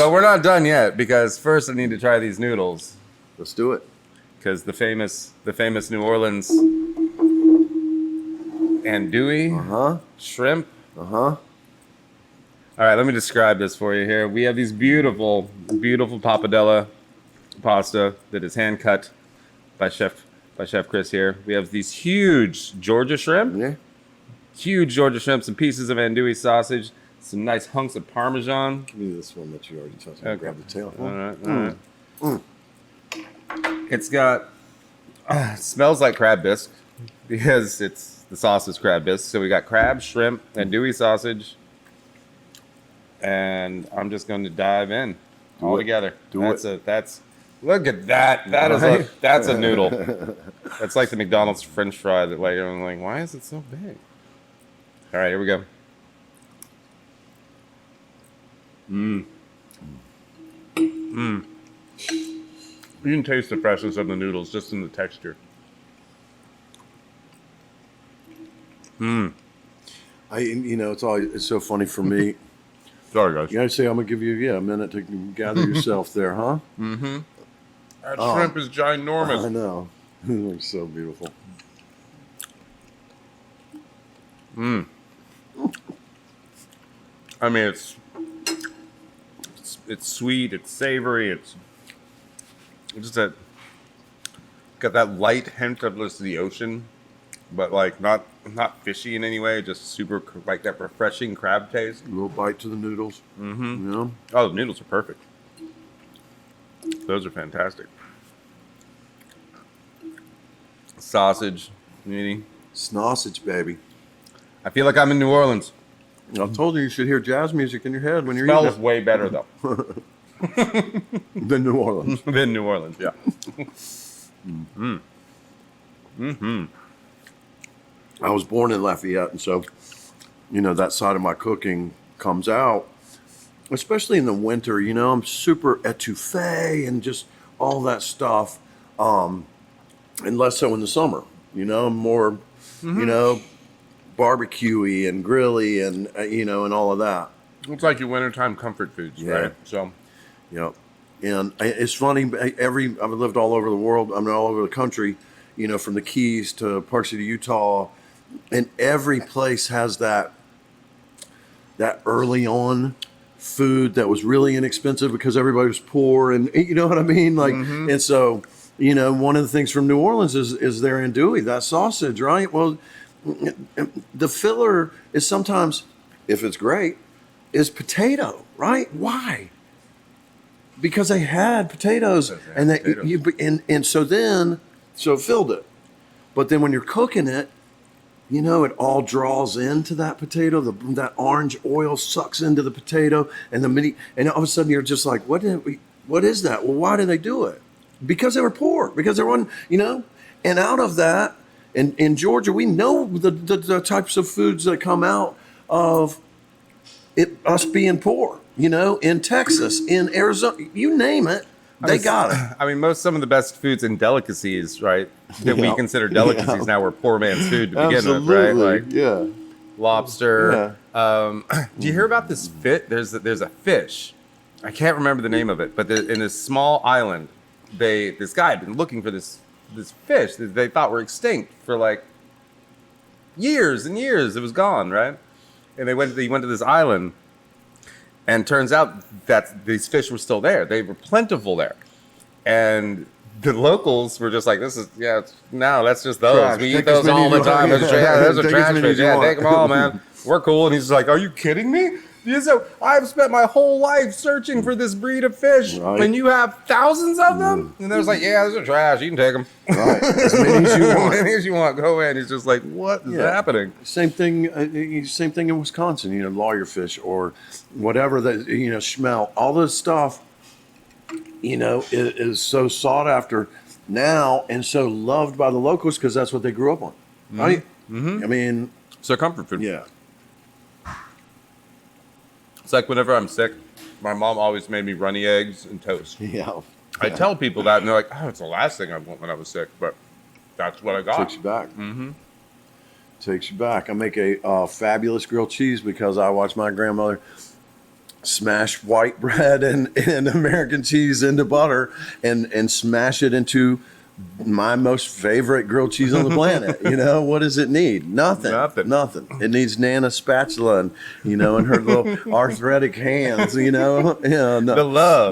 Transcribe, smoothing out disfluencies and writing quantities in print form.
But we're not done yet because first I need to try these noodles. Let's do it. Because the famous New Orleans andouille shrimp. All right, let me describe this for you here. We have these beautiful, beautiful pappardelle pasta that is hand cut by Chef Chris here. We have these huge Georgia shrimp. Yeah. Huge Georgia shrimp, some pieces of andouille sausage, some nice hunks of Parmesan. Give me this one that you already touched. Okay. Grab the tail. All right. It's got, it smells like crab bisque because the sauce is crab bisque. So we got crab, shrimp, andouille sausage. And I'm just going to dive in all together. Look at that. That's a noodle. That's like the McDonald's French fry that like, I'm like, why is it so big? All right, here we go. You can taste the freshness of the noodles just in the texture. It's so funny for me. Sorry, guys. You gotta say, I'm gonna give you a minute to gather yourself there, huh? That shrimp is ginormous. I know. It looks so beautiful. I mean, it's sweet, it's savory, it's just got that light hint of just the ocean, but like not fishy in any way, just super like that refreshing crab taste. A little bite to the noodles. Mm-hmm. Yeah. Oh, the noodles are perfect. Those are fantastic. Sausage, meaty. Sausage, baby. I feel like I'm in New Orleans. I told you should hear jazz music in your head when you're Smells eating. way better though. Than New Orleans. Than New Orleans, yeah. I was born in Lafayette, and so, that side of my cooking comes out, especially in the winter. I'm super etouffee and just all that stuff, and less so in the summer. I'm more, barbecuey and grilly and, and all of that. It's like your wintertime comfort foods, right? So, yeah. And it's funny, I've lived all over the world. I'm all over the country, from the Keys to Park City, Utah. And every place has that early on food that was really inexpensive because everybody was poor, and you know what I mean? Like, and so, one of the things from New Orleans is their andouille, that sausage, right? Well, the filler is sometimes, if it's great, is potato, right? Why? Because they had potatoes, and so it filled it. But then when you're cooking it, it all draws into that potato. That orange oil sucks into the potato, and the meat, and all of a sudden you're just like, what is that? Well, why did they do it? Because they were poor. Because there wasn't, and out of that, in Georgia, we know the types of foods that come out of us being poor. In Texas, in Arizona, you name it, they got it. I mean, some of the best foods and delicacies, right, that we consider delicacies now were poor man's food to begin with, right? Like lobster. Yeah. Do you hear about this fish? There's a fish. I can't remember the name of it, but in this small island, this guy had been looking for this fish that they thought were extinct for like years and years. It was gone, right? And he went to this island. And turns out that these fish were still there. They were plentiful there. And the locals were just like, that's just those. Trash. We eat those all the time. Those are trash fish. Yeah, take them all, man. We're cool. And he's just like, are you kidding me? I've spent my whole life searching for this breed of fish, and you have thousands of them? And they're like, yeah, those are trash. You can take them. Right. As many as you want. As many as you want. Go ahead. He's just like, what is happening? Same thing in Wisconsin, lawyer fish or whatever that, smell. All this stuff, is so sought after now and so loved by the locals because that's what they grew up on, right? Mm-hmm. I mean, it's their comfort food. Yeah. It's like whenever I'm sick, my mom always made me runny eggs and toast. Yeah. I tell people that, and they're like, oh, it's the last thing I want when I was sick, but that's what I got. Takes you back. Mm-hmm. Takes you back. I make a fabulous grilled cheese because I watched my grandmother smash white bread and American cheese into butter and smash it into my most favorite grilled cheese on the planet. You know, what does it need? Nothing. It needs Nana's spatula and, you know, and her little arthritic hands, you know. The love.